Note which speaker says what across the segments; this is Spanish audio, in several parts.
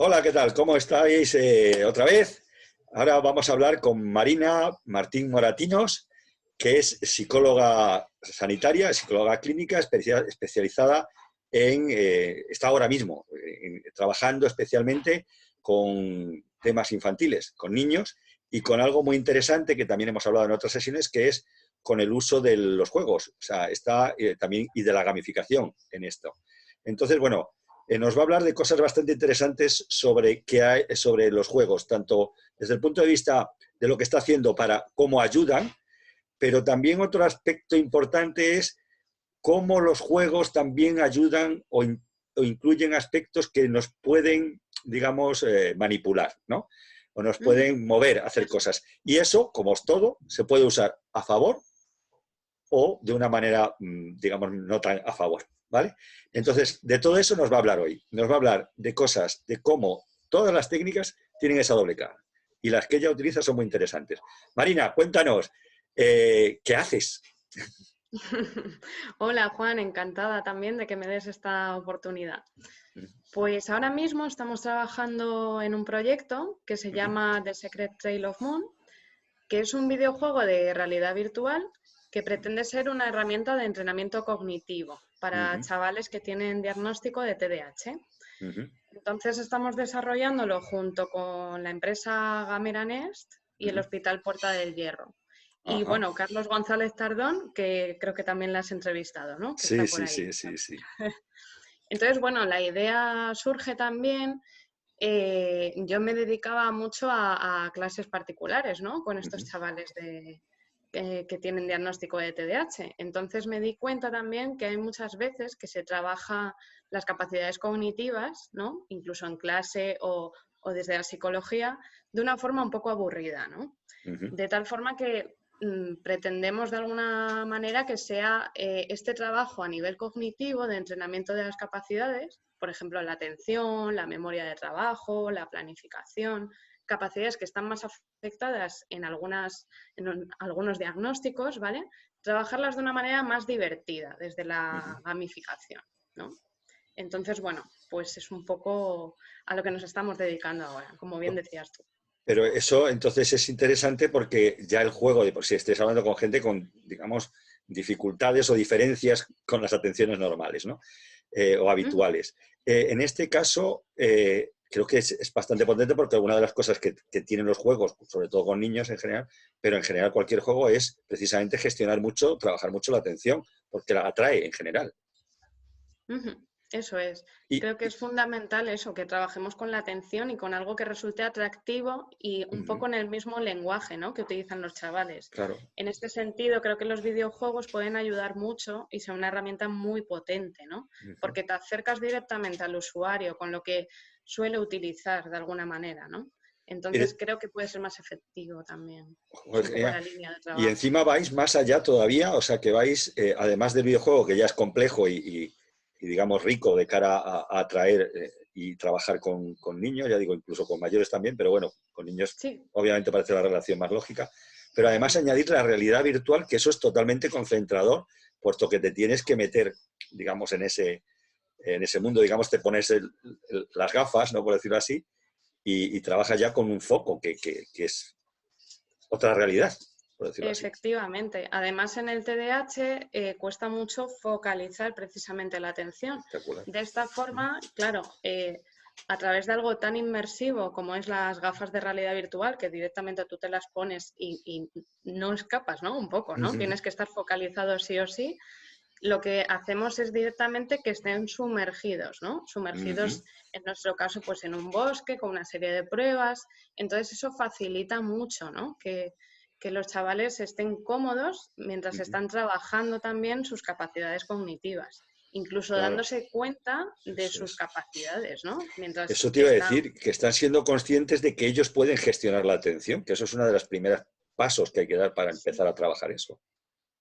Speaker 1: Hola, ¿qué tal? ¿Cómo estáis otra vez? Ahora vamos a hablar con Marina Martín Moratinos, que es psicóloga sanitaria, psicóloga clínica especializada está ahora mismo trabajando especialmente con temas infantiles, con niños, y con algo muy interesante que también hemos hablado en otras sesiones, que es con el uso de los juegos, o sea, está también, y de la gamificación en esto. Entonces, bueno, nos va a hablar de cosas bastante interesantes sobre los juegos, tanto desde el punto de vista de lo que está haciendo para cómo ayudan, pero también otro aspecto importante es cómo los juegos también ayudan o incluyen aspectos que nos pueden, digamos, manipular, ¿no? O nos pueden mover a hacer cosas. Y eso, como es todo, se puede usar a favor o de una manera, digamos, no tan a favor, ¿vale? Entonces, de todo eso nos va a hablar hoy. Nos va a hablar de cosas, de cómo todas las técnicas tienen esa doble cara. Y las que ella utiliza son muy interesantes. Marina, cuéntanos, ¿qué haces?
Speaker 2: Hola Juan, encantada también de que me des esta oportunidad. Pues ahora mismo estamos trabajando en un proyecto que se llama The Secret Trail of Moon, que es un videojuego de realidad virtual que pretende ser una herramienta de entrenamiento cognitivo para chavales que tienen diagnóstico de TDAH. Entonces estamos desarrollándolo junto con la empresa Gamera Nest y el Hospital Puerta del Hierro. Y
Speaker 1: Ajá.
Speaker 2: bueno, Carlos González Tardón, que creo que también la has entrevistado, ¿no? Que está
Speaker 1: Sí,
Speaker 2: por
Speaker 1: sí,
Speaker 2: ahí.
Speaker 1: sí, sí, sí.
Speaker 2: Entonces, bueno, la idea surge también, yo me dedicaba mucho a clases particulares, ¿no? Con estos chavales que tienen diagnóstico de TDAH. Entonces me di cuenta también que hay muchas veces que se trabaja las capacidades cognitivas, ¿no? Incluso en clase o desde la psicología, de una forma un poco aburrida, ¿no? De tal forma que pretendemos de alguna manera que sea este trabajo a nivel cognitivo de entrenamiento de las capacidades, por ejemplo, la atención, la memoria de trabajo, la planificación, capacidades que están más afectadas en algunos diagnósticos, ¿vale? Trabajarlas de una manera más divertida, desde la gamificación, ¿no? Entonces, bueno, pues es un poco a lo que nos estamos dedicando ahora, como bien decías tú.
Speaker 1: Pero eso entonces es interesante porque ya el juego, de por si estés hablando con gente con, digamos, dificultades o diferencias con las atenciones normales, ¿no? O habituales. En este caso, creo que es bastante potente porque una de las cosas que tienen los juegos, sobre todo con niños en general, pero en general cualquier juego, es precisamente gestionar mucho, trabajar mucho la atención, porque la atrae en general.
Speaker 2: Eso es.
Speaker 1: Y,
Speaker 2: Creo que es fundamental eso, que trabajemos con la atención y con algo que resulte atractivo y un poco en el mismo lenguaje, ¿no? Que utilizan los chavales.
Speaker 1: claro.
Speaker 2: En este sentido, creo que los videojuegos pueden ayudar mucho y son una herramienta muy potente, ¿no? Porque te acercas directamente al usuario con lo que suele utilizar de alguna manera, ¿no? Entonces creo que puede ser más efectivo también. Es
Speaker 1: Joder,
Speaker 2: un poco
Speaker 1: genial.
Speaker 2: la línea de
Speaker 1: Y
Speaker 2: trabajo.
Speaker 1: encima vais más allá todavía, o sea que vais, además del videojuego, que ya es complejo y, digamos rico de cara a atraer y trabajar con niños, ya digo, incluso con mayores también, pero bueno, con niños
Speaker 2: Sí.
Speaker 1: obviamente parece la relación más lógica, pero además añadir la realidad virtual, que eso es totalmente concentrador, puesto que te tienes que meter, digamos, en ese mundo, digamos, te pones las gafas, ¿no? Por decirlo así, y trabajas ya con un foco que es otra realidad, por decirlo así.
Speaker 2: Efectivamente. Además, en el TDAH cuesta mucho focalizar precisamente la atención.
Speaker 1: Espectacular.
Speaker 2: De esta forma, claro, a través de algo tan inmersivo como es las gafas de realidad virtual, que directamente tú te las pones y no escapas, ¿no? Un poco, ¿no? Tienes que estar focalizado sí o sí. Lo que hacemos es directamente que estén sumergidos, ¿no? Sumergidos, en nuestro caso, pues en un bosque con una serie de pruebas. Entonces, eso facilita mucho, ¿no? Que los chavales estén cómodos mientras están trabajando también sus capacidades cognitivas, incluso
Speaker 1: Claro,
Speaker 2: dándose cuenta de
Speaker 1: eso
Speaker 2: sus
Speaker 1: es.
Speaker 2: capacidades, ¿no? Mientras
Speaker 1: Eso te iba a
Speaker 2: están.
Speaker 1: decir, que están siendo conscientes de que ellos pueden gestionar la atención, que eso es uno de los primeros pasos que hay que dar para empezar
Speaker 2: Sí.
Speaker 1: a trabajar eso.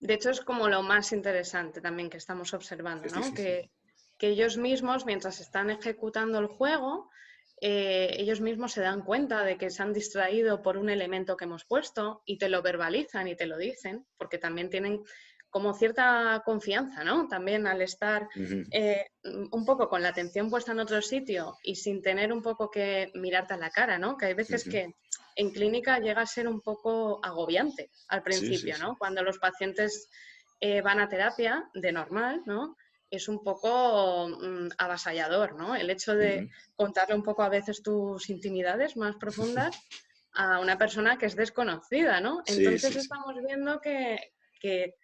Speaker 2: De hecho, es como lo más interesante también que estamos observando,
Speaker 1: Sí, sí,
Speaker 2: ¿no?
Speaker 1: sí, sí.
Speaker 2: Que ellos mismos, mientras están ejecutando el juego, ellos mismos se dan cuenta de que se han distraído por un elemento que hemos puesto y te lo verbalizan y te lo dicen, porque también tienen como cierta confianza, ¿no? También al estar un poco con la atención puesta en otro sitio y sin tener un poco que mirarte a la cara, ¿no? Que hay veces que en clínica llega a ser un poco agobiante al principio, ¿no? Cuando los pacientes van a terapia de normal, ¿no? Es un poco avasallador, ¿no? El hecho de contarle un poco a veces tus intimidades más profundas a una persona que es desconocida, ¿no? Entonces estamos viendo que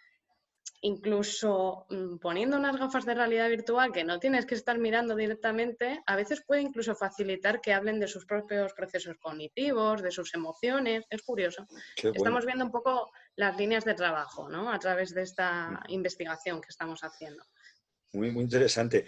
Speaker 2: incluso poniendo unas gafas de realidad virtual que no tienes que estar mirando directamente, a veces puede incluso facilitar que hablen de sus propios procesos cognitivos, de sus emociones. Es curioso.
Speaker 1: Qué bueno.
Speaker 2: Estamos viendo un poco las líneas de trabajo, ¿no? A través de esta investigación que estamos haciendo.
Speaker 1: Muy, muy interesante.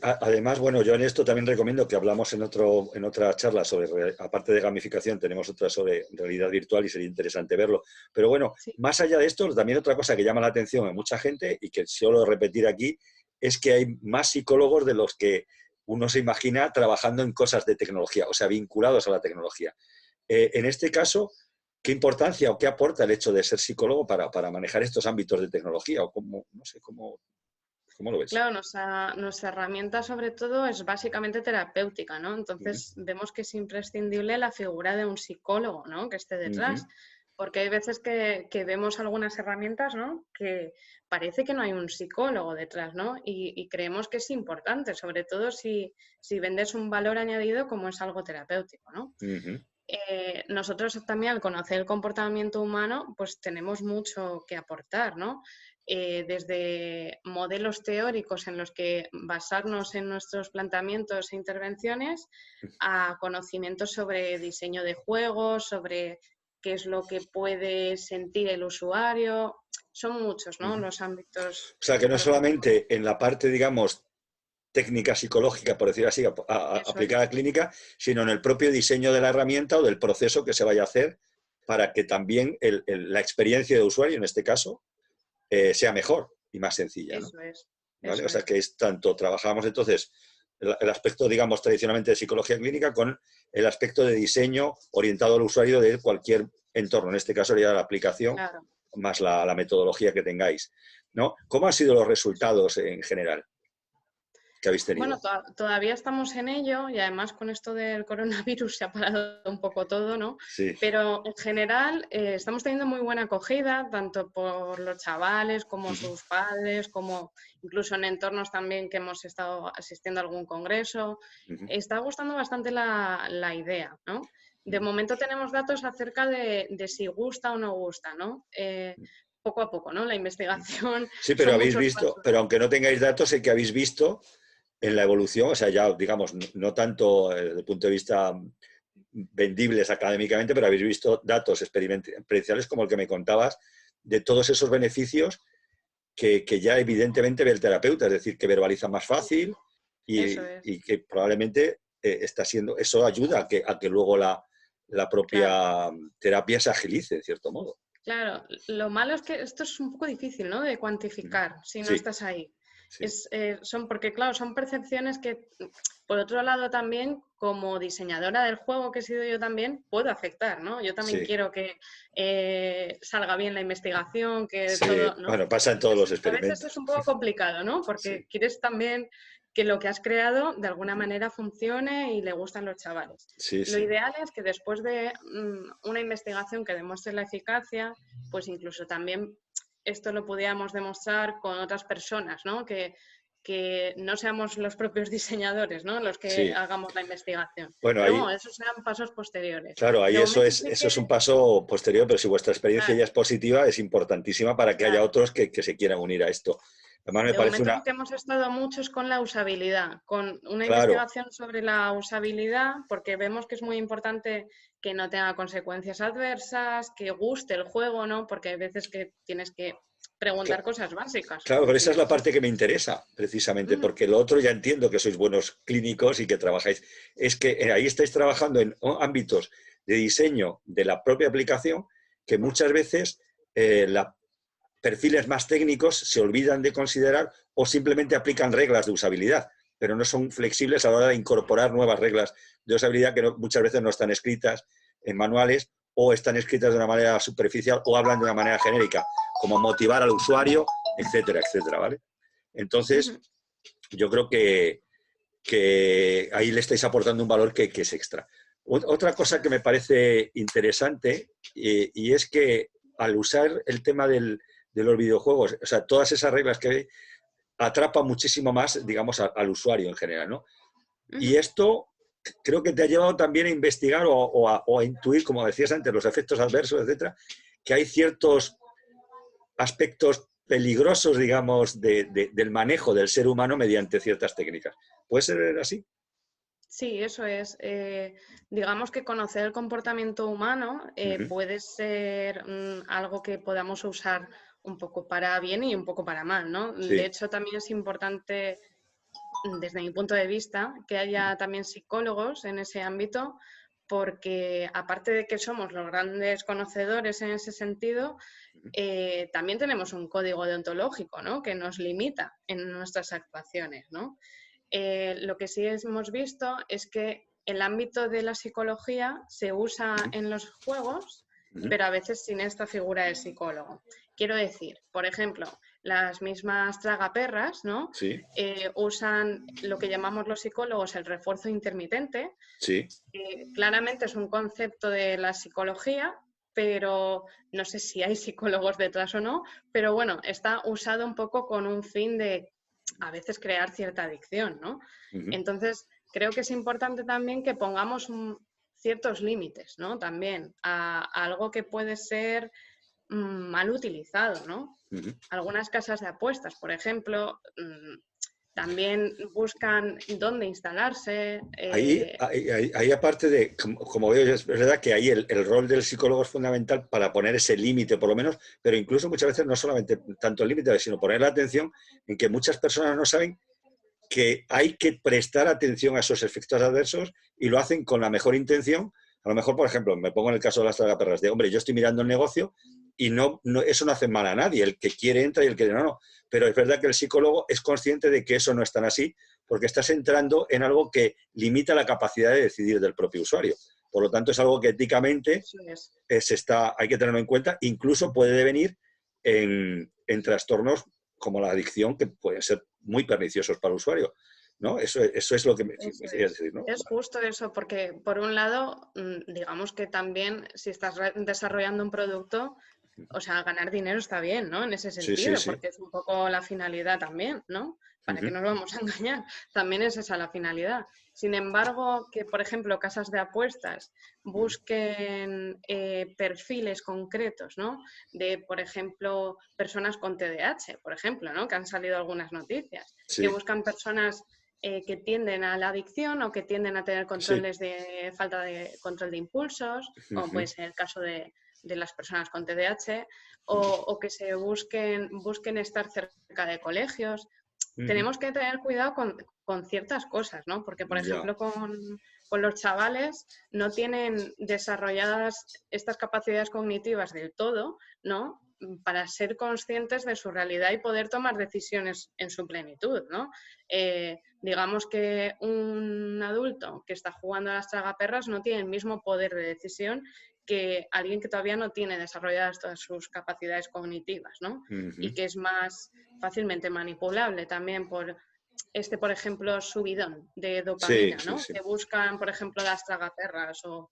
Speaker 1: Además, bueno, yo en esto también recomiendo que hablamos en otra charla sobre, aparte de gamificación, tenemos otra sobre realidad virtual y sería interesante verlo. Pero bueno, más allá de esto, también otra cosa que llama la atención a mucha gente y que suelo repetir aquí, es que hay más psicólogos de los que uno se imagina trabajando en cosas de tecnología, o sea, vinculados a la tecnología. En este caso, ¿qué importancia o qué aporta el hecho de ser psicólogo para manejar estos ámbitos de tecnología? O cómo, no sé, ¿cómo lo ves?
Speaker 2: Claro, nuestra herramienta sobre todo es básicamente terapéutica, ¿no? Entonces vemos que es imprescindible la figura de un psicólogo, ¿no? Que esté detrás, porque hay veces que vemos algunas herramientas, ¿no? Que parece que no hay un psicólogo detrás, ¿no? Y creemos que es importante, sobre todo si vendes un valor añadido como es algo terapéutico, ¿no? Nosotros también al conocer el comportamiento humano, pues tenemos mucho que aportar, ¿no? Desde modelos teóricos en los que basarnos en nuestros planteamientos e intervenciones, a conocimientos sobre diseño de juegos, sobre qué es lo que puede sentir el usuario. Son muchos, ¿no? Los ámbitos.
Speaker 1: O sea, que no solamente en la parte, digamos, técnica psicológica, por decir así, aplicada a clínica, sino en el propio diseño de la herramienta o del proceso que se vaya a hacer para que también la experiencia de usuario, en este caso, sea mejor y más sencilla, ¿no?
Speaker 2: Eso es.
Speaker 1: ¿Vale?
Speaker 2: Eso
Speaker 1: o sea,
Speaker 2: es.
Speaker 1: que es tanto, trabajamos entonces el aspecto, digamos, tradicionalmente de psicología clínica con el aspecto de diseño orientado al usuario de cualquier entorno. En este caso sería la aplicación más la metodología que tengáis, ¿no? ¿Cómo han sido los resultados en general que habéis tenido?
Speaker 2: Bueno, todavía estamos en ello y además con esto del coronavirus se ha parado un poco todo, ¿no?
Speaker 1: Sí.
Speaker 2: Pero en general estamos teniendo muy buena acogida, tanto por los chavales como sus padres, como incluso en entornos también que hemos estado asistiendo a algún congreso. Está gustando bastante la idea, ¿no? De momento tenemos datos acerca de si gusta o no gusta, ¿no? Poco a poco, ¿no? La investigación.
Speaker 1: Sí, pero habéis visto, pero aunque no tengáis datos, sé que habéis visto en la evolución, o sea, ya, digamos, no tanto desde el punto de vista vendibles académicamente, pero habéis visto datos experienciales como el que me contabas, de todos esos beneficios que ya evidentemente ve el terapeuta, es decir, que verbaliza más fácil y que probablemente eso ayuda a que luego la propia terapia se agilice, en cierto modo.
Speaker 2: Claro, lo malo es que esto es un poco difícil, ¿no? De cuantificar si no estás ahí. Sí. Porque, claro, son percepciones que, por otro lado, también como diseñadora del juego que he sido yo también, puedo afectar, ¿no? Yo también quiero que salga bien la investigación, que todo, ¿no?
Speaker 1: Bueno, pasa en todos los experimentos.
Speaker 2: A veces es un poco complicado, ¿no? Porque quieres también que lo que has creado de alguna manera funcione y le gustan los chavales. Lo ideal es que después de una investigación que demuestre la eficacia, pues incluso también esto lo pudiéramos demostrar con otras personas, ¿no? Que no seamos los propios diseñadores, ¿no? Los que hagamos la investigación.
Speaker 1: Bueno,
Speaker 2: pero
Speaker 1: ahí,
Speaker 2: bueno, esos serán pasos posteriores.
Speaker 1: Claro, ahí eso es un paso posterior, pero si vuestra experiencia ya es positiva, es importantísima para que haya otros que se quieran unir a esto. Además, me parece
Speaker 2: momento que hemos estado muchos con la usabilidad, con una
Speaker 1: Claro.
Speaker 2: investigación sobre la usabilidad, porque vemos que es muy importante que no tenga consecuencias adversas, que guste el juego, ¿no? Porque hay veces que tienes que preguntar cosas básicas.
Speaker 1: Claro, pero esa es la parte que me interesa, precisamente, porque lo otro ya entiendo que sois buenos clínicos y que trabajáis. Es que ahí estáis trabajando en ámbitos de diseño de la propia aplicación que muchas veces perfiles más técnicos se olvidan de considerar o simplemente aplican reglas de usabilidad, pero no son flexibles a la hora de incorporar nuevas reglas de usabilidad que muchas veces no están escritas en manuales o están escritas de una manera superficial o hablan de una manera genérica, como motivar al usuario etcétera, etcétera, ¿vale? Entonces, yo creo que ahí le estáis aportando un valor que es extra. Otra cosa que me parece interesante y es que al usar el tema de los videojuegos, o sea, todas esas reglas que hay, atrapa muchísimo más, digamos, al usuario en general, ¿no? Y esto creo que te ha llevado también a investigar o a intuir, como decías antes, los efectos adversos, etcétera, que hay ciertos aspectos peligrosos, digamos, del manejo del ser humano mediante ciertas técnicas. ¿Puede ser así?
Speaker 2: Sí, eso es. Digamos que conocer el comportamiento humano puede ser algo que podamos usar un poco para bien y un poco para mal, ¿no? De
Speaker 1: Sí.
Speaker 2: hecho, también es importante, desde mi punto de vista, que haya también psicólogos en ese ámbito, porque aparte de que somos los grandes conocedores en ese sentido, también tenemos un código deontológico, ¿no? Que nos limita en nuestras actuaciones, ¿no? Lo que sí hemos visto es que el ámbito de la psicología se usa en los juegos, pero a veces sin esta figura del psicólogo. Quiero decir, por ejemplo, las mismas tragaperras, ¿no?
Speaker 1: Sí,
Speaker 2: Usan lo que llamamos los psicólogos el refuerzo intermitente.
Speaker 1: sí.
Speaker 2: Claramente es un concepto de la psicología, pero no sé si hay psicólogos detrás o no, pero bueno, está usado un poco con un fin de a veces crear cierta adicción, ¿no? Entonces, creo que es importante también que pongamos ciertos límites, ¿no? También a algo que puede ser mal utilizado, ¿no? Algunas casas de apuestas, por ejemplo, también buscan dónde instalarse.
Speaker 1: Ahí aparte de, como veo, es verdad que ahí el rol del psicólogo es fundamental para poner ese límite, por lo menos, pero incluso muchas veces no solamente tanto el límite, sino poner la atención en que muchas personas no saben que hay que prestar atención a esos efectos adversos y lo hacen con la mejor intención. A lo mejor, por ejemplo, me pongo en el caso de las tragaperras, de, hombre, yo estoy mirando el negocio y eso no hace mal a nadie, el que quiere entra y el que no. Pero es verdad que el psicólogo es consciente de que eso no es tan así, porque estás entrando en algo que limita la capacidad de decidir del propio usuario. Por lo tanto, es algo que éticamente hay que tenerlo en cuenta, incluso puede devenir en trastornos como la adicción, que pueden ser muy perniciosos para el usuario, ¿no? Eso es lo que me quería decir, ¿no?
Speaker 2: Es justo eso, porque por un lado, digamos que también si estás desarrollando un producto, o sea, ganar dinero está bien, ¿no? En ese
Speaker 1: Sí, sí,
Speaker 2: sentido,
Speaker 1: sí.
Speaker 2: porque es un poco la finalidad también, ¿no? Para que no nos vamos a engañar, también es esa la finalidad. Sin embargo, que por ejemplo casas de apuestas busquen perfiles concretos, ¿no? De, por ejemplo, personas con TDAH, por ejemplo, ¿no? Que han salido algunas noticias, que
Speaker 1: Sí,
Speaker 2: buscan personas que tienden a la adicción o que tienden a tener
Speaker 1: sí.
Speaker 2: controles de falta de control de impulsos, como puede ser el caso de las personas con TDAH, o que se busquen estar cerca de colegios. Tenemos que tener cuidado con ciertas cosas, ¿no? Porque, por
Speaker 1: Ya.
Speaker 2: ejemplo, con los chavales no tienen desarrolladas estas capacidades cognitivas del todo, ¿no? Para ser conscientes de su realidad y poder tomar decisiones en su plenitud, ¿no? Digamos que un adulto que está jugando a las tragaperras no tiene el mismo poder de decisión que alguien que todavía no tiene desarrolladas todas sus capacidades cognitivas, ¿no? Y que es más fácilmente manipulable también por por ejemplo, subidón de
Speaker 1: Sí,
Speaker 2: dopamina,
Speaker 1: sí,
Speaker 2: ¿no?
Speaker 1: sí.
Speaker 2: Que buscan, por ejemplo, las tragaperras o,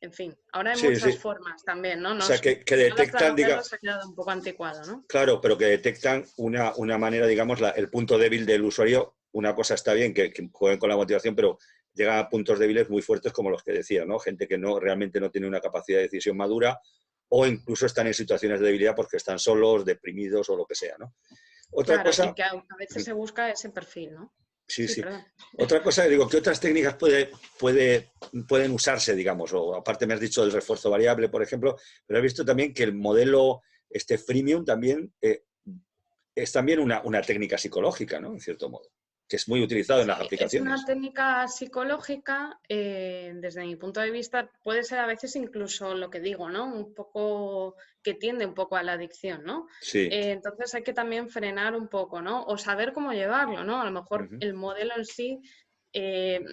Speaker 2: en fin. Ahora hay
Speaker 1: Sí,
Speaker 2: muchas
Speaker 1: sí.
Speaker 2: formas también, ¿no?
Speaker 1: O sea, que
Speaker 2: Lo de las
Speaker 1: detectan,
Speaker 2: tragaperras se ha quedado un poco anticuado, ¿no?
Speaker 1: claro, pero que detectan una manera, digamos, el punto débil del usuario. Una cosa está bien, que jueguen con la motivación, pero llegan a puntos débiles muy fuertes como los que decía, ¿no? Gente que realmente no tiene una capacidad de decisión madura o incluso están en situaciones de debilidad porque están solos, deprimidos o lo que sea, ¿no? Otra
Speaker 2: Claro, y
Speaker 1: cosa,
Speaker 2: que a veces se busca ese perfil, ¿no?
Speaker 1: sí,
Speaker 2: Sí,
Speaker 1: sí.
Speaker 2: perdón.
Speaker 1: Otra cosa, digo, ¿qué otras técnicas pueden usarse, digamos? O aparte me has dicho del refuerzo variable, por ejemplo, pero he visto también que el modelo freemium también es también una técnica psicológica, ¿no? En cierto modo, que es muy utilizado en las
Speaker 2: Sí, es una
Speaker 1: aplicaciones.
Speaker 2: técnica psicológica, desde mi punto de vista, puede ser a veces incluso lo que digo, ¿no? Un poco que tiende un poco a la adicción, ¿no?
Speaker 1: Sí.
Speaker 2: Entonces hay que también frenar un poco, ¿no? O saber cómo llevarlo, ¿no? A lo mejor
Speaker 1: Ujú.
Speaker 2: el modelo en sí eh,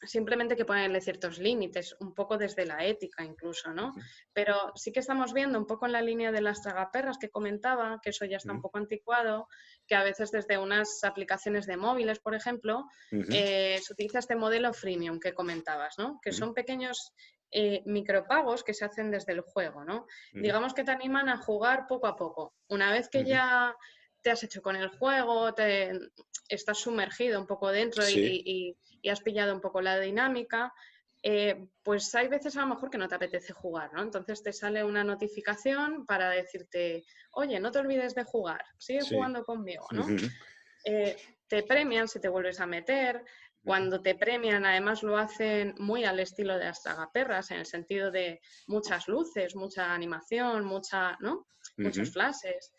Speaker 2: simplemente hay que ponerle ciertos límites, un poco desde la ética incluso, ¿no? Pero sí que estamos viendo un poco en la línea de las tragaperras que comentaba, que eso ya está un poco anticuado, que a veces desde unas aplicaciones de móviles, por ejemplo, se utiliza este modelo freemium que comentabas, ¿no? Que son pequeños micropagos que se hacen desde el juego, ¿no? Digamos que te animan a jugar poco a poco. Una vez que ya te has hecho con el juego, estás sumergido un poco dentro
Speaker 1: Sí,
Speaker 2: y has pillado un poco la dinámica, pues hay veces a lo mejor que no te apetece jugar, ¿no? Entonces te sale una notificación para decirte, oye, no te olvides de jugar, sigue
Speaker 1: sí.
Speaker 2: jugando conmigo, ¿no? Te premian si te vuelves a meter. Cuando te premian, además lo hacen muy al estilo de las tragaperras, en el sentido de muchas luces, mucha animación, ¿no? Muchos flashes.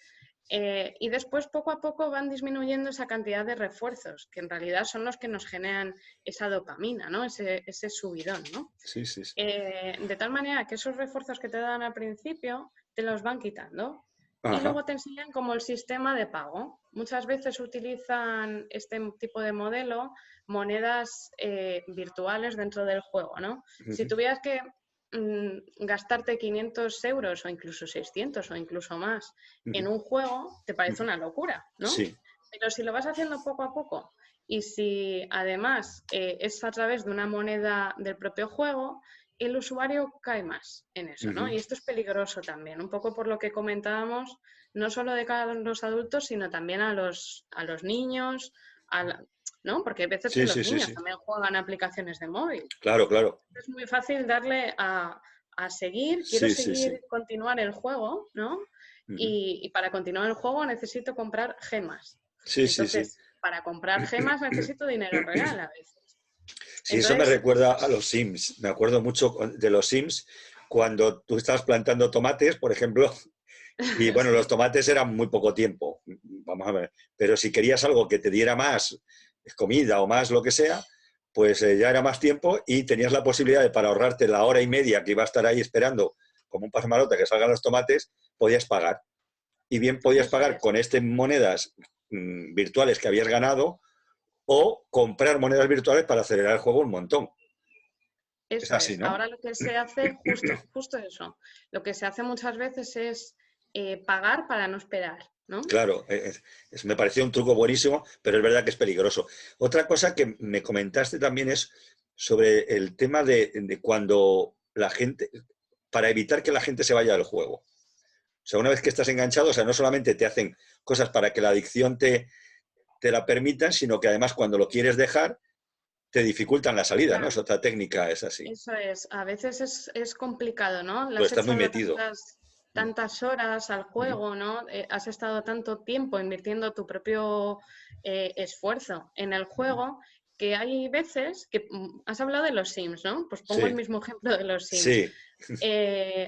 Speaker 2: Y después, poco a poco, van disminuyendo esa cantidad de refuerzos, que en realidad son los que nos generan esa dopamina, ¿no? Ese subidón, ¿no?
Speaker 1: Sí, sí, sí.
Speaker 2: De tal manera que esos refuerzos que te dan al principio te los van quitando y
Speaker 1: Ajá.
Speaker 2: luego te enseñan como el sistema de pago. Muchas veces utilizan este tipo de modelo monedas virtuales dentro del juego, ¿no? Si tuvieras que gastarte 500 euros o incluso 600 o incluso más en un juego, te parece una locura, ¿no?
Speaker 1: Sí.
Speaker 2: Pero si lo vas haciendo poco a poco y si además es a través de una moneda del propio juego, el usuario cae más en eso, ¿no? Y esto es peligroso también, un poco por lo que comentábamos, no solo de cara a los adultos, sino también a los niños, ¿no? Porque hay veces que
Speaker 1: Sí,
Speaker 2: los
Speaker 1: sí, sí,
Speaker 2: niños
Speaker 1: sí.
Speaker 2: también juegan aplicaciones de móvil.
Speaker 1: Claro, claro.
Speaker 2: Es muy fácil darle a seguir, quiero
Speaker 1: Sí, sí, sí.
Speaker 2: seguir, continuar el juego, ¿no? Y para continuar el juego necesito comprar gemas.
Speaker 1: Sí, sí, sí.
Speaker 2: Entonces, para comprar gemas necesito dinero real a veces.
Speaker 1: Sí, eso me
Speaker 2: Entonces,
Speaker 1: recuerda a los Sims. Me acuerdo mucho de los Sims cuando tú estabas plantando tomates, por ejemplo, y bueno, los
Speaker 2: sí,
Speaker 1: tomates eran muy poco tiempo, vamos a ver, pero si querías algo que te diera más comida o más lo que sea, pues ya era más tiempo y tenías la posibilidad de, para ahorrarte la hora y media que iba a estar ahí esperando como un pasamarote que salgan los tomates, podías pagar. Y bien podías
Speaker 2: eso
Speaker 1: pagar
Speaker 2: es.
Speaker 1: con estas monedas virtuales que habías ganado o comprar monedas virtuales para acelerar el juego un montón. Es
Speaker 2: Eso
Speaker 1: así,
Speaker 2: es.
Speaker 1: ¿no?
Speaker 2: Ahora lo que se hace, justo eso. Lo que se hace muchas veces es pagar para no esperar, ¿no?
Speaker 1: Claro, me pareció un truco buenísimo, pero es verdad que es peligroso. Otra cosa que me comentaste también es sobre el tema de cuando la gente, para evitar que la gente se vaya del juego. O sea, una vez que estás enganchado, o sea, no solamente te hacen cosas para que la adicción te la permitan, sino que además cuando lo quieres dejar, te dificultan la salida, ¿no? Es
Speaker 2: Claro,
Speaker 1: otra técnica, es así.
Speaker 2: eso es. A veces es complicado, ¿no? Le
Speaker 1: Tú
Speaker 2: has
Speaker 1: estás muy
Speaker 2: echado
Speaker 1: metido.
Speaker 2: tantas horas al juego, ¿no? Has estado tanto tiempo invirtiendo tu propio esfuerzo en el juego que hay veces que has hablado de los Sims, ¿no? Pues pongo el
Speaker 1: Sí,
Speaker 2: mismo ejemplo de los Sims.
Speaker 1: sí,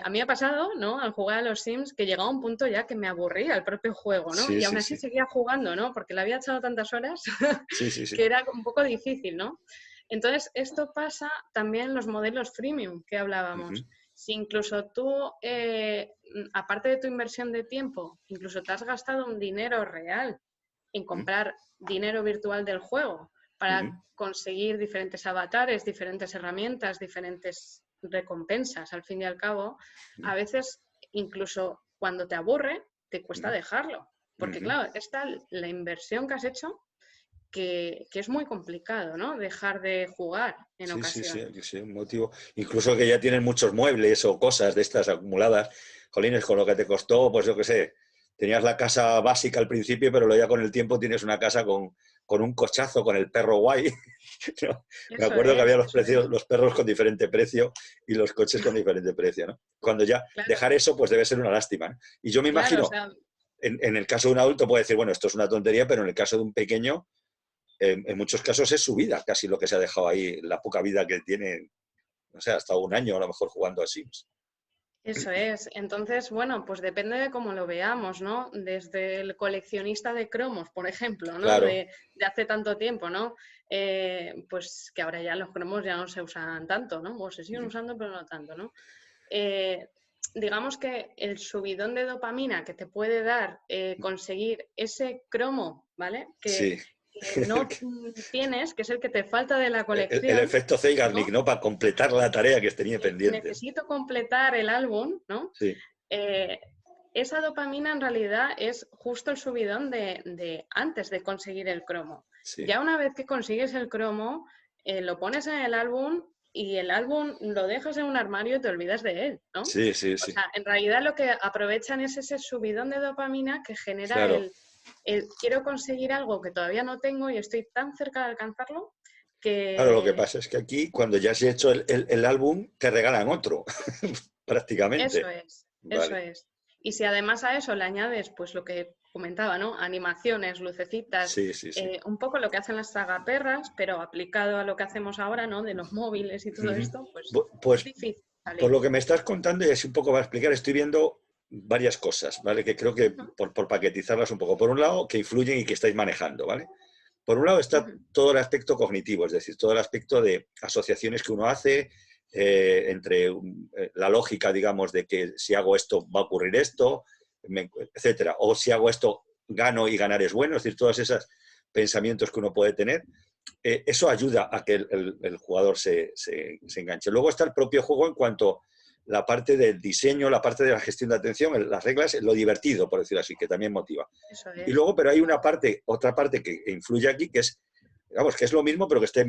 Speaker 2: A mí me ha pasado, ¿no? Al jugar a los Sims que llegaba un punto ya que me aburría el propio juego, ¿no?
Speaker 1: sí,
Speaker 2: Y aún
Speaker 1: sí,
Speaker 2: así
Speaker 1: sí,
Speaker 2: seguía jugando, ¿no? Porque le había echado tantas horas
Speaker 1: sí, sí, sí.
Speaker 2: que era un poco difícil, ¿no? Entonces, esto pasa también en los modelos freemium que hablábamos. Si incluso tú, aparte de tu inversión de tiempo, incluso te has gastado un dinero real en comprar dinero virtual del juego para conseguir diferentes avatares, diferentes herramientas, diferentes recompensas, al fin y al cabo, a veces incluso cuando te aburre, te cuesta dejarlo. Porque claro, está la inversión que has hecho que es muy complicado, ¿no? Dejar de jugar en
Speaker 1: Sí, sí, sí,
Speaker 2: ocasiones.
Speaker 1: sí, un motivo. Incluso que ya tienen muchos muebles o cosas de estas acumuladas. Jolines, con lo que te costó, pues yo qué sé, tenías la casa básica al principio, pero luego ya con el tiempo tienes una casa con un cochazo, con el perro guay. ¿No? Me
Speaker 2: Eso
Speaker 1: acuerdo que
Speaker 2: es,
Speaker 1: había los
Speaker 2: eso es.
Speaker 1: precios, los perros con diferente precio y los coches con diferente precio, ¿no? Cuando ya
Speaker 2: Claro,
Speaker 1: dejar eso, pues debe ser una lástima, ¿no? Y yo me
Speaker 2: claro, o
Speaker 1: imagino,
Speaker 2: sea,
Speaker 1: en el caso de un adulto puede decir, bueno, esto es una tontería, pero en el caso de un pequeño, en muchos casos es su vida, casi lo que se ha dejado ahí, la poca vida que tiene, no sé, hasta un año a lo mejor jugando a Sims.
Speaker 2: eso es. Entonces, bueno, pues depende de cómo lo veamos, ¿no? Desde el coleccionista de cromos, por ejemplo, ¿no?
Speaker 1: Claro.
Speaker 2: De hace tanto tiempo, ¿no? Pues que ahora ya los cromos ya no se usan tanto, ¿no? O se siguen usando, pero no tanto, ¿no? Eh, digamos que el subidón de dopamina que te puede dar conseguir ese cromo, ¿vale?
Speaker 1: Sí.
Speaker 2: no tienes, que es el que te falta de la
Speaker 1: El
Speaker 2: colección,
Speaker 1: efecto Zeigarnik,
Speaker 2: ¿no?
Speaker 1: ¿no? Para completar la tarea que tenía pendiente.
Speaker 2: Necesito completar el álbum, ¿no?
Speaker 1: Sí,
Speaker 2: Eh, esa dopamina en realidad es justo el subidón de antes de conseguir el cromo.
Speaker 1: sí,
Speaker 2: Ya una vez que consigues el cromo, lo pones en el álbum y el álbum lo dejas en un armario y te olvidas de él, ¿no?
Speaker 1: sí, sí,
Speaker 2: O
Speaker 1: sí.
Speaker 2: sea, en realidad lo que aprovechan es ese subidón de dopamina que genera
Speaker 1: Claro.
Speaker 2: el quiero conseguir algo que todavía no tengo y estoy tan cerca de alcanzarlo
Speaker 1: Claro, lo que
Speaker 2: que
Speaker 1: pasa es que aquí, cuando ya has hecho el álbum, te regalan otro,
Speaker 2: eso
Speaker 1: prácticamente.
Speaker 2: es, eso
Speaker 1: Vale.
Speaker 2: es. Y si además a eso le añades, pues lo que comentaba, ¿no? Animaciones, lucecitas,
Speaker 1: Sí, sí, sí.
Speaker 2: un poco lo que hacen las tragaperras, pero aplicado a lo que hacemos ahora, ¿no? De los móviles y todo
Speaker 1: Ujú.
Speaker 2: esto, pues es
Speaker 1: Pues
Speaker 2: difícil
Speaker 1: por
Speaker 2: salir.
Speaker 1: lo que me estás contando, y así un poco para explicar, estoy viendo varias cosas, ¿vale? Que creo que
Speaker 2: Ujú,
Speaker 1: por paquetizarlas un poco. Por un lado, que influyen y que estáis manejando, ¿vale? Por un lado está
Speaker 2: ujú,
Speaker 1: todo el aspecto cognitivo, es decir, todo el aspecto de asociaciones que uno hace entre la lógica, digamos, de que si hago esto va a ocurrir esto, etcétera. O si hago esto gano y ganar es bueno, es decir, todos esos pensamientos que uno puede tener. Eso ayuda a que el jugador se enganche. Luego está el propio juego en cuanto a la parte del diseño, la parte de la gestión de atención, las reglas, lo divertido, por decirlo así, que también motiva.
Speaker 2: eso
Speaker 1: Y
Speaker 2: es.
Speaker 1: luego, pero hay una parte, otra parte que influye aquí, que es, digamos, que es lo mismo, pero que está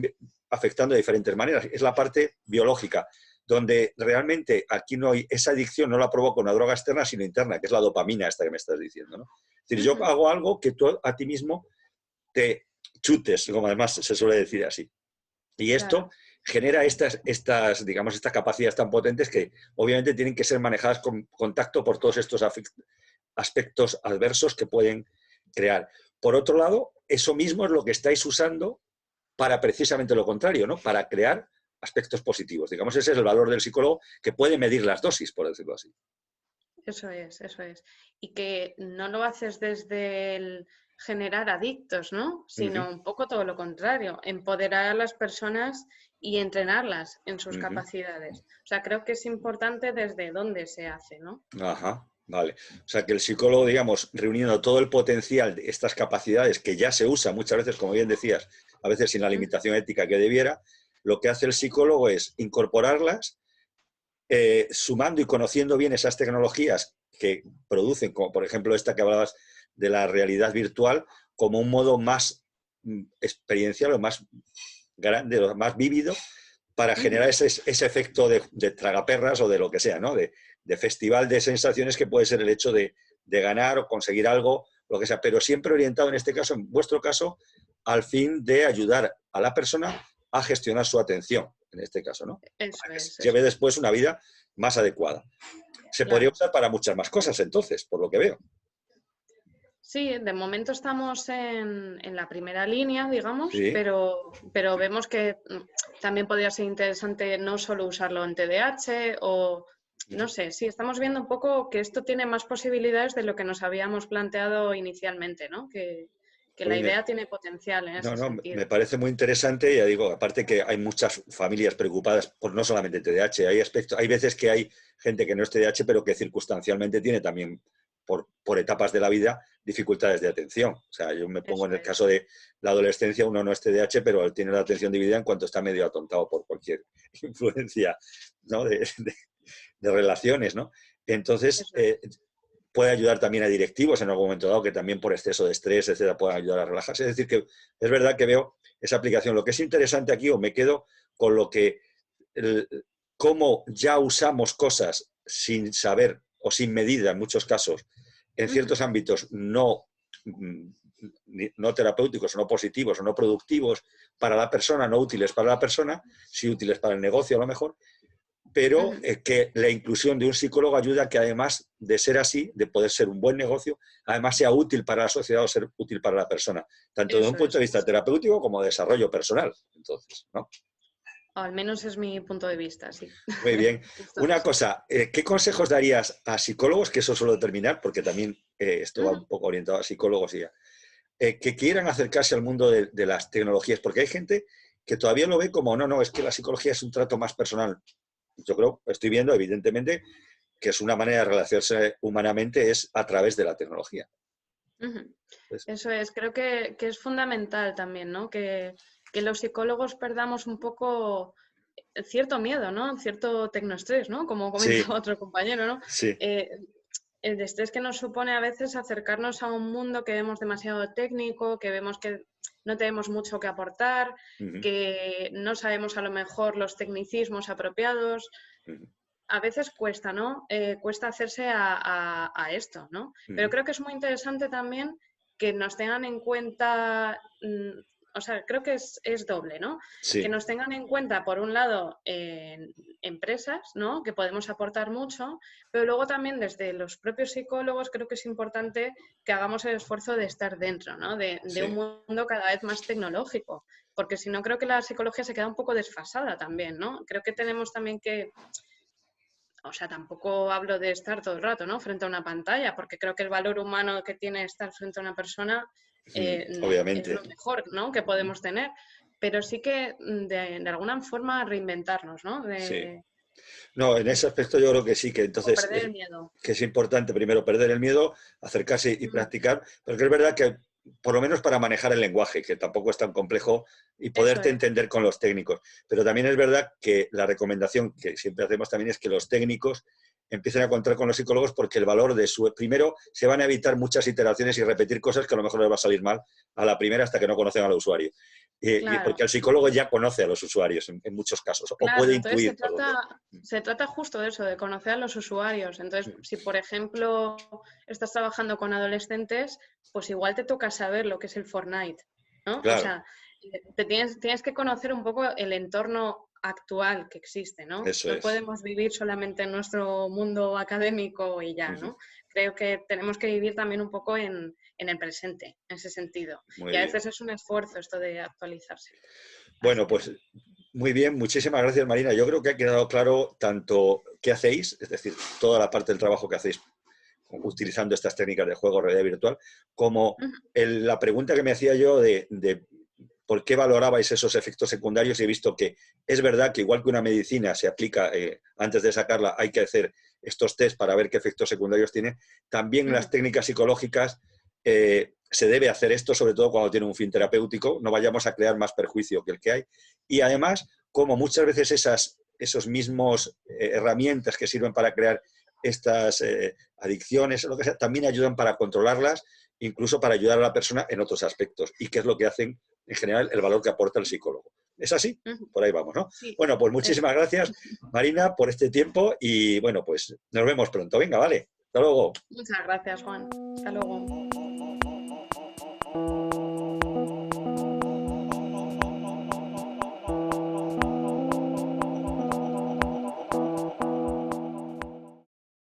Speaker 1: afectando de diferentes maneras. Es la parte biológica, donde realmente aquí no hay, esa adicción no la provoca una droga externa, sino interna, que es la dopamina esta que me estás diciendo, ¿no? Es decir, yo
Speaker 2: Ujú,
Speaker 1: hago algo que tú a ti mismo te chutes, como además se suele decir así. Y esto
Speaker 2: claro,
Speaker 1: genera digamos, estas capacidades tan potentes que obviamente tienen que ser manejadas con contacto por todos estos aspectos adversos que pueden crear. Por otro lado, eso mismo es lo que estáis usando para precisamente lo contrario, ¿no? Para crear aspectos positivos. Digamos, ese es el valor del psicólogo que puede medir las dosis, por decirlo así.
Speaker 2: eso es, eso es. Y que no lo haces desde el generar adictos, ¿no?
Speaker 1: Uh -huh,
Speaker 2: Sino un poco todo lo contrario, empoderar a las personas y entrenarlas en sus
Speaker 1: uh -huh.
Speaker 2: capacidades. O sea, creo que es importante desde dónde se hace, ¿no?
Speaker 1: Ajá, vale. O sea, que el psicólogo, digamos, reuniendo todo el potencial de estas capacidades que ya se usa muchas veces, como bien decías, a veces sin la limitación ética que debiera, lo que hace el psicólogo es incorporarlas, sumando y conociendo bien esas tecnologías que producen, como por ejemplo esta que hablabas de la realidad virtual, como un modo más experiencial o más grande, o más vívido, para generar
Speaker 2: Ujú,
Speaker 1: ese efecto de tragaperras o de lo que sea, ¿no? De festival de sensaciones que puede ser el hecho de ganar o conseguir algo, lo que sea, pero siempre orientado en este caso, en vuestro caso, al fin de ayudar a la persona a gestionar su atención, en este caso, ¿no?
Speaker 2: eso
Speaker 1: Para que
Speaker 2: es,
Speaker 1: lleve
Speaker 2: eso es.
Speaker 1: después una vida más adecuada. Se podría
Speaker 2: Claro.
Speaker 1: usar para muchas más cosas, entonces, por lo que veo.
Speaker 2: Sí, de momento estamos en la primera línea, digamos,
Speaker 1: Sí.
Speaker 2: pero vemos que también podría ser interesante no solo usarlo en TDAH o, no sé, sí, estamos viendo un poco que esto tiene más posibilidades de lo que nos habíamos planteado inicialmente, ¿no? Que la
Speaker 1: Pues
Speaker 2: idea tiene potencial en
Speaker 1: no,
Speaker 2: ese
Speaker 1: no,
Speaker 2: sentido.
Speaker 1: me parece muy interesante, ya digo, aparte que hay muchas familias preocupadas por no solamente TDAH, hay veces que hay gente que no es TDAH, pero que circunstancialmente tiene también, por etapas de la vida, dificultades de atención. O sea, yo me pongo
Speaker 2: Eso
Speaker 1: en el
Speaker 2: es,
Speaker 1: caso de la adolescencia, uno no es TDAH, pero él tiene la atención dividida en cuanto está medio atontado por cualquier influencia, ¿no? de relaciones, ¿no? Entonces,
Speaker 2: eso es.
Speaker 1: puede ayudar también a directivos en algún momento dado que también por exceso de estrés, etcétera, pueden ayudar a relajarse. Es decir, que es verdad que veo esa aplicación. Lo que es interesante aquí, o me quedo con lo que, el, cómo ya usamos cosas sin saber o sin medida en muchos casos, en
Speaker 2: Ujú,
Speaker 1: ciertos ámbitos no terapéuticos, o no positivos, o no productivos para la persona, no útiles para la persona, sí útiles para el negocio a lo mejor, pero
Speaker 2: ujú,
Speaker 1: que la inclusión de un psicólogo ayuda a que además de ser así, de poder ser un buen negocio, además sea útil para la sociedad o ser útil para la persona, tanto desde un
Speaker 2: eso
Speaker 1: punto
Speaker 2: es.
Speaker 1: de vista terapéutico como de desarrollo personal. Entonces, ¿no?
Speaker 2: O al menos es mi punto de vista, sí.
Speaker 1: Muy bien.
Speaker 2: Justo
Speaker 1: Una
Speaker 2: eso.
Speaker 1: cosa, ¿qué consejos darías a psicólogos, que eso suelo determinar, porque también esto va
Speaker 2: Ujú,
Speaker 1: un poco orientado a psicólogos y que quieran acercarse al mundo de las tecnologías? Porque hay gente que todavía lo ve como, no, no, es que la psicología es un trato más personal. Yo creo, estoy viendo evidentemente que es una manera de relacionarse humanamente es a través de la tecnología.
Speaker 2: Ujú.
Speaker 1: Pues,
Speaker 2: Eso es, creo que es fundamental también, ¿no? Que los psicólogos perdamos un poco cierto miedo, ¿no? Cierto tecnoestrés, ¿no? Como
Speaker 1: sí,
Speaker 2: comentaba otro compañero, ¿no?
Speaker 1: sí.
Speaker 2: Eh, el estrés que nos supone a veces acercarnos a un mundo que vemos demasiado técnico, que vemos que no tenemos mucho que aportar,
Speaker 1: Ujú,
Speaker 2: que no sabemos a lo mejor los tecnicismos apropiados.
Speaker 1: ujú,
Speaker 2: A veces cuesta, ¿no? Cuesta hacerse a esto, ¿no? Pero
Speaker 1: ujú.
Speaker 2: creo que es muy interesante también que nos tengan en cuenta, o sea, creo que es doble, ¿no? Que
Speaker 1: Sí,
Speaker 2: nos tengan en cuenta, por un lado, empresas, ¿no? Que podemos aportar mucho, pero luego también desde los propios psicólogos creo que es importante que hagamos el esfuerzo de estar dentro, ¿no? De un
Speaker 1: sí.
Speaker 2: mundo cada vez más tecnológico, porque si no creo que la psicología se queda un poco desfasada también, ¿no? Creo que tenemos también que, o sea, tampoco hablo de estar todo el rato, ¿no? Frente a una pantalla, porque creo que el valor humano que tiene estar frente a una persona es
Speaker 1: Obviamente.
Speaker 2: lo mejor, ¿no? Que podemos tener. Pero sí que de alguna forma reinventarnos, ¿no?
Speaker 1: Sí. No, en ese aspecto yo creo que sí, que
Speaker 2: O
Speaker 1: entonces
Speaker 2: perder el miedo.
Speaker 1: que es importante primero perder el miedo, acercarse y
Speaker 2: Ujú.
Speaker 1: practicar, pero que es verdad que por lo menos para manejar el lenguaje, que tampoco es tan complejo, y
Speaker 2: Eso
Speaker 1: poderte
Speaker 2: es.
Speaker 1: entender con los técnicos. Pero también es verdad que la recomendación que siempre hacemos también es que los técnicos empiecen a contar con los psicólogos porque el valor de su... Primero, se van a evitar muchas iteraciones y repetir cosas que a lo mejor les va a salir mal a la primera hasta que no conocen al usuario. Y
Speaker 2: Claro.
Speaker 1: porque el psicólogo ya conoce a los usuarios en muchos casos, o
Speaker 2: Claro,
Speaker 1: puede
Speaker 2: entonces
Speaker 1: intuir por dónde.
Speaker 2: se trata justo de eso, de conocer a los usuarios. Entonces, si por ejemplo estás trabajando con adolescentes, pues igual te toca saber lo que es el Fortnite, ¿no? O
Speaker 1: Claro,
Speaker 2: sea, tienes que conocer un poco el entorno actual que existe, ¿no?
Speaker 1: eso
Speaker 2: No
Speaker 1: es.
Speaker 2: podemos vivir solamente en nuestro mundo académico y ya,
Speaker 1: Ujú.
Speaker 2: ¿no? Creo que tenemos que vivir también un poco en el presente, en ese sentido.
Speaker 1: Muy
Speaker 2: Y a
Speaker 1: bien.
Speaker 2: veces es un esfuerzo esto de actualizarse. Así
Speaker 1: Bueno,
Speaker 2: que
Speaker 1: pues
Speaker 2: bueno.
Speaker 1: muy bien, muchísimas gracias, Marina. Yo creo que ha quedado claro tanto qué hacéis, es decir, toda la parte del trabajo que hacéis utilizando estas técnicas de juego, realidad virtual, como la pregunta que me hacía yo de por qué valorabais esos efectos secundarios. Y he visto que es verdad que igual que una medicina se aplica, antes de sacarla hay que hacer estos test para ver qué efectos secundarios tiene, también en las técnicas psicológicas se debe hacer esto, sobre todo cuando tiene un fin terapéutico, no vayamos a crear más perjuicio que el que hay. Y además, como muchas veces esos mismos herramientas que sirven para crear estas adicciones, lo que sea, también ayudan para controlarlas, incluso para ayudar a la persona en otros aspectos. ¿Y qué es lo que hacen en general el valor que aporta el psicólogo? ¿Es así? Por ahí vamos, ¿no?
Speaker 2: Sí,
Speaker 1: Bueno, pues
Speaker 2: eso.
Speaker 1: muchísimas gracias, Marina, por este tiempo y bueno, pues nos vemos pronto. Venga, vale. Hasta luego.
Speaker 2: Muchas gracias, Juan. Hasta luego.